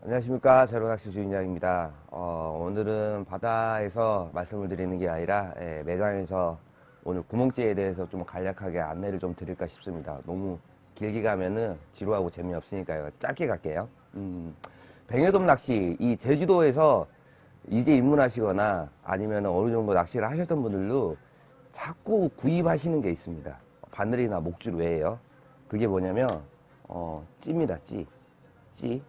안녕하십니까. 제로낚시 주인장입니다. 오늘은 바다에서 말씀을 드리는 게 아니라 매장에서 오늘 구멍찌에 대해서 좀 간략하게 안내를 좀 드릴까 싶습니다. 너무 길게 가면은 지루하고 재미없으니까요. 짧게 갈게요. 뱅에돔 낚시, 이 제주도에서 이제 입문하시거나 아니면 어느 정도 낚시를 하셨던 분들도 자꾸 구입하시는 게 있습니다. 바늘이나 목줄 외에요. 그게 뭐냐면 찌입니다.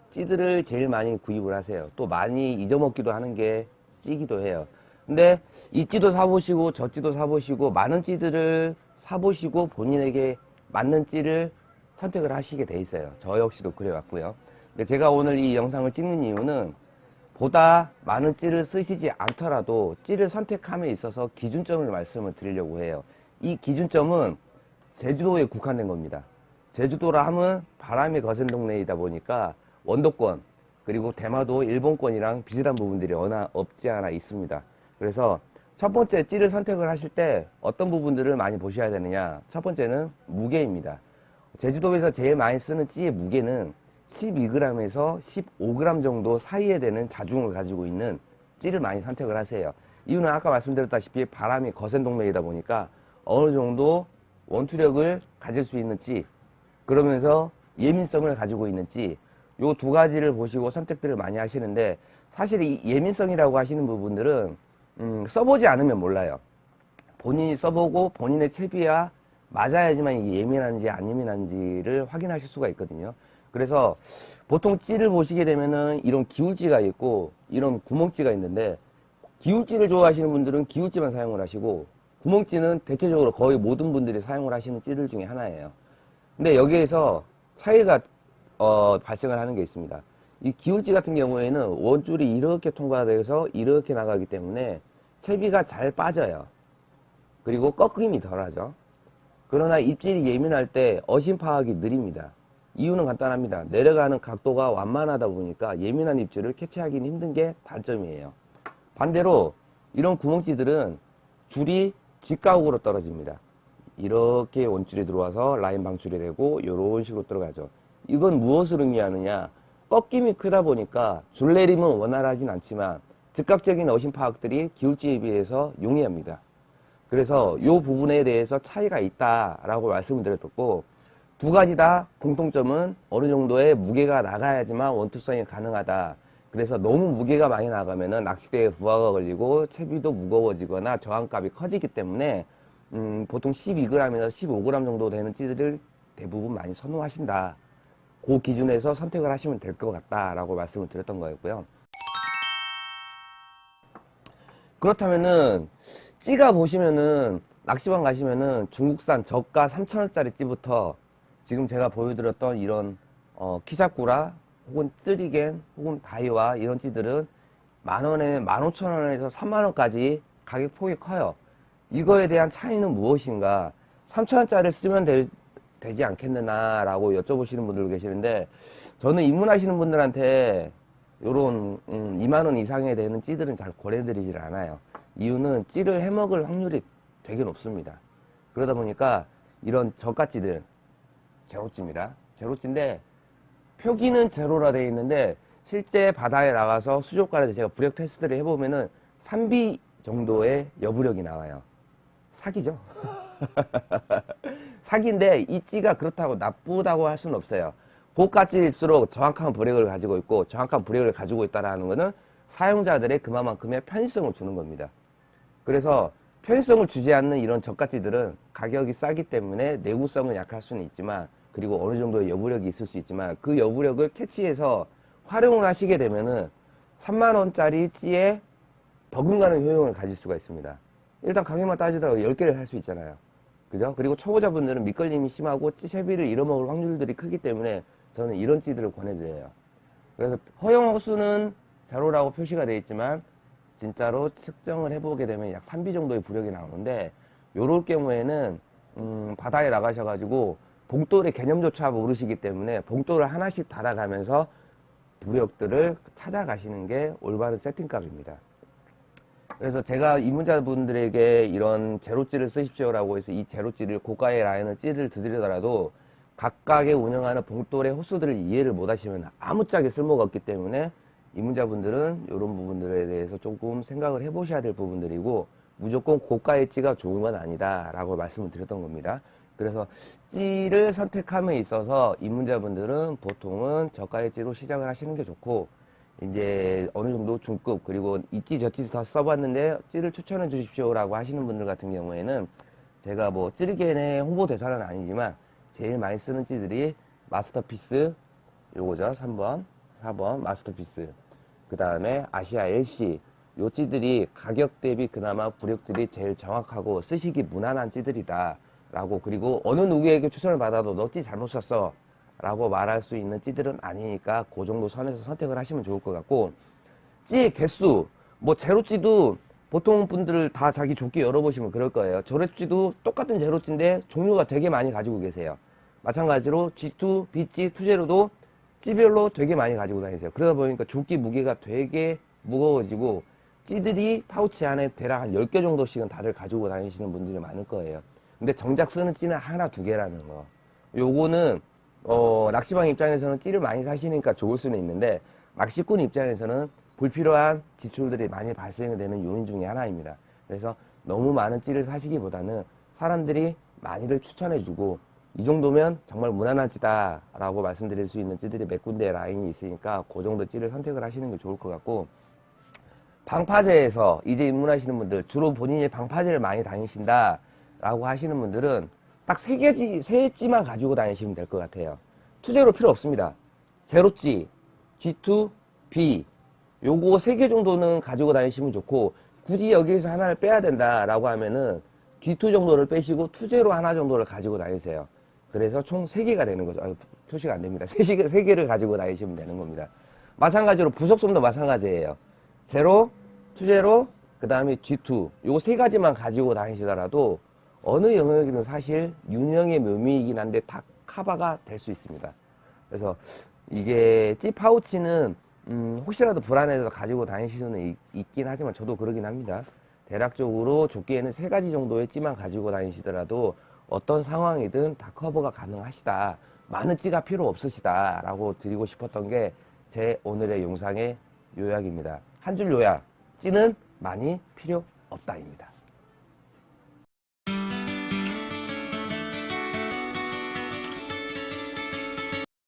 찌들을 제일 많이 구입을 하세요. 또 많이 잊어먹기도 하는 게 찌기도 해요. 근데 이 찌도 사보시고 저 찌도 사보시고 많은 찌들을 사보시고 본인에게 맞는 찌를 선택을 하시게 돼 있어요. 저 역시도 그래왔고요. 근데 제가 오늘 이 영상을 찍는 이유는 보다 많은 찌를 쓰시지 않더라도 찌를 선택함에 있어서 기준점을 말씀을 드리려고 해요. 이 기준점은 제주도에 국한된 겁니다. 제주도라 하면 바람이 거센 동네이다 보니까 원도권 그리고 대마도 일본권이랑 비슷한 부분들이 없지 않아 있습니다. 그래서 첫 번째 찌를 선택을 하실 때 어떤 부분들을 많이 보셔야 되느냐. 첫 번째는 무게입니다. 제주도에서 제일 많이 쓰는 찌의 무게는 12g에서 15g 정도 사이에 되는 자중을 가지고 있는 찌를 많이 선택을 하세요. 이유는 아까 말씀드렸다시피 바람이 거센 동네이다 보니까 어느 정도 원투력을 가질 수 있는 찌, 그러면서 예민성을 가지고 있는 찌, 요 두 가지를 보시고 선택들을 많이 하시는데, 사실 이 예민성이라고 하시는 부분들은 써보지 않으면 몰라요. 본인이 써보고 본인의 채비와 맞아야지만 이게 예민한지 안 예민한지를 확인하실 수가 있거든요. 그래서 보통 찌를 보시게 되면은 이런 기울찌가 있고 이런 구멍찌가 있는데, 기울찌를 좋아하시는 분들은 기울찌만 사용을 하시고 구멍찌는 대체적으로 거의 모든 분들이 사용을 하시는 찌들 중에 하나예요. 근데 여기에서 차이가 발생을 하는 게 있습니다. 이 기울찌 같은 경우에는 원줄이 이렇게 통과돼서 이렇게 나가기 때문에 채비가 잘 빠져요. 그리고 꺾임이 덜하죠. 그러나 입질이 예민할 때 어심 파악이 느립니다. 이유는 간단합니다. 내려가는 각도가 완만하다 보니까 예민한 입질을 캐치하기는 힘든 게 단점이에요. 반대로 이런 구멍찌들은 줄이 직가옥으로 떨어집니다. 이렇게 원줄이 들어와서 라인 방출이 되고 이런 식으로 들어가죠. 이건 무엇을 의미하느냐. 꺾임이 크다 보니까 줄내림은 원활하진 않지만 즉각적인 어심 파악들이 기울지에 비해서 용이합니다. 그래서 이 부분에 대해서 차이가 있다라고 말씀을 드렸고, 두 가지 다 공통점은 어느 정도의 무게가 나가야지만 원투성이 가능하다. 그래서 너무 무게가 많이 나가면은 낚싯대에 부하가 걸리고 채비도 무거워지거나 저항값이 커지기 때문에 보통 12g에서 15g 정도 되는 찌들을 대부분 많이 선호하신다. 그 기준에서 선택을 하시면 될 것 같다라고 말씀을 드렸던 거였고요. 그렇다면은 찌가 보시면은 낚시방 가시면은 중국산 저가 3,000원짜리 찌부터 지금 제가 보여드렸던 이런 키사쿠라 혹은 쓰리겐 혹은 다이와 이런 찌들은 만원에 15,000원에서 3만원까지 가격 폭이 커요. 이거에 대한 차이는 무엇인가? 3,000원짜리 쓰면 되지 않겠느냐 라고 여쭤보시는 분들 계시는데, 저는 입문하시는 분들한테 요런 2만원 이상에 되는 찌들은 잘 권해드리질 않아요. 이유는 찌를 해먹을 확률이 되게 높습니다. 그러다 보니까 이런 저가찌들, 제로찌입니다. 제로찌인데 표기는 제로라 되어 있는데 실제 바다에 나가서 수족관에서 제가 부력 테스트를 해보면은 3B 정도의 여부력이 나와요. 사기죠. 사기인데 이 찌가 그렇다고 나쁘다고 할 수는 없어요. 고가찌일수록 정확한 브렉을 가지고 있고 정확한 브렉을 가지고 있다는 것은 사용자들의 그만큼의 편의성을 주는 겁니다. 그래서 편의성을 주지 않는 이런 저가찌들은 가격이 싸기 때문에 내구성은 약할 수는 있지만, 그리고 어느 정도의 여부력이 있을 수 있지만, 그 여부력을 캐치해서 활용을 하시게 되면은 3만원짜리 찌에 버금가는 효용을 가질 수가 있습니다. 일단 가격만 따지더라도 10개를 살 수 있잖아요. 그죠? 그리고 초보자분들은 밑걸림이 심하고 찌채비를 잃어먹을 확률들이 크기 때문에 저는 이런 찌들을 권해드려요. 그래서 허용호수는 제로라고 표시가 되어 있지만 진짜로 측정을 해보게 되면 약 3B 정도의 부력이 나오는데, 요럴 경우에는 바다에 나가셔가지고 봉돌의 개념조차 모르시기 때문에 봉돌을 하나씩 달아가면서 부력들을 찾아가시는 게 올바른 세팅값입니다. 그래서 제가 입문자분들에게 이런 제로찌를 쓰십시오라고 해서 이 제로찌를 고가의 라인을 찌를 드리더라도 각각의 운영하는 봉돌의 호수들을 이해를 못 하시면 아무짝에 쓸모가 없기 때문에 입문자분들은 이런 부분들에 대해서 조금 생각을 해보셔야 될 부분들이고, 무조건 고가의 찌가 좋은 건 아니다 라고 말씀을 드렸던 겁니다. 그래서 찌를 선택함에 있어서 입문자분들은 보통은 저가의 찌로 시작을 하시는 게 좋고, 이제 어느 정도 중급, 그리고 이찌 저찌 다 써봤는데 찌를 추천해 주십시오 라고 하시는 분들 같은 경우에는 제가 뭐 찌르겐의 홍보 대사는 아니지만 제일 많이 쓰는 찌들이 마스터피스, 요거죠. 3번, 4번 마스터피스, 그 다음에 아시아 LC, 요 찌들이 가격 대비 그나마 구력들이 제일 정확하고 쓰시기 무난한 찌들이다 라고, 그리고 어느 누구에게 추천을 받아도 너 찌 잘못 썼어 라고 말할 수 있는 찌들은 아니니까 그 정도 선에서 선택을 하시면 좋을 것 같고, 찌의 개수, 뭐 제로찌도 보통 분들 다 자기 조끼 열어보시면 그럴 거예요. 제로찌도 똑같은 제로찌인데 종류가 되게 많이 가지고 계세요. 마찬가지로 G2, B찌, 투제로도 찌별로 되게 많이 가지고 다니세요. 그러다 보니까 조끼 무게가 되게 무거워지고 찌들이 파우치 안에 대략 한 10개 정도씩은 다들 가지고 다니시는 분들이 많을 거예요. 근데 정작 쓰는 찌는 하나, 두 개라는 거. 요거는 낚시방 입장에서는 찌를 많이 사시니까 좋을 수는 있는데, 낚시꾼 입장에서는 불필요한 지출들이 많이 발생되는 요인 중에 하나입니다. 그래서 너무 많은 찌를 사시기보다는 사람들이 많이들 추천해주고, 이 정도면 정말 무난한 찌다 라고 말씀드릴 수 있는 찌들이 몇 군데 라인이 있으니까 그 정도 찌를 선택을 하시는 게 좋을 것 같고, 방파제에서 이제 입문하시는 분들, 주로 본인이 방파제를 많이 다니신다 라고 하시는 분들은 딱 세 찌만 가지고 다니시면 될 것 같아요. 투제로 필요 없습니다. 제로찌, G2, B, 요거 3개 정도는 가지고 다니시면 좋고, 굳이 여기에서 하나를 빼야 된다라고 하면은 G2 정도를 빼시고 투제로 하나 정도를 가지고 다니세요. 그래서 총 3개가 되는 거죠. 표시가 안 됩니다. 3개를 가지고 다니시면 되는 겁니다. 마찬가지로 부속솜도 마찬가지예요. 제로, 투제로, 그 다음에 G2, 요거 3가지만 가지고 다니시더라도 어느 영역이든 사실 유형의 묘미이긴 한데 다 커버가 될 수 있습니다. 그래서 이게 찌 파우치는 혹시라도 불안해서 가지고 다니실 수는 있긴 하지만 저도 그러긴 합니다. 대략적으로 조끼에는 3가지 정도의 찌만 가지고 다니시더라도 어떤 상황이든 다 커버가 가능하시다, 많은 찌가 필요 없으시다 라고 드리고 싶었던 게 제 오늘의 영상의 요약입니다. 한 줄 요약, 찌는 많이 필요 없다입니다.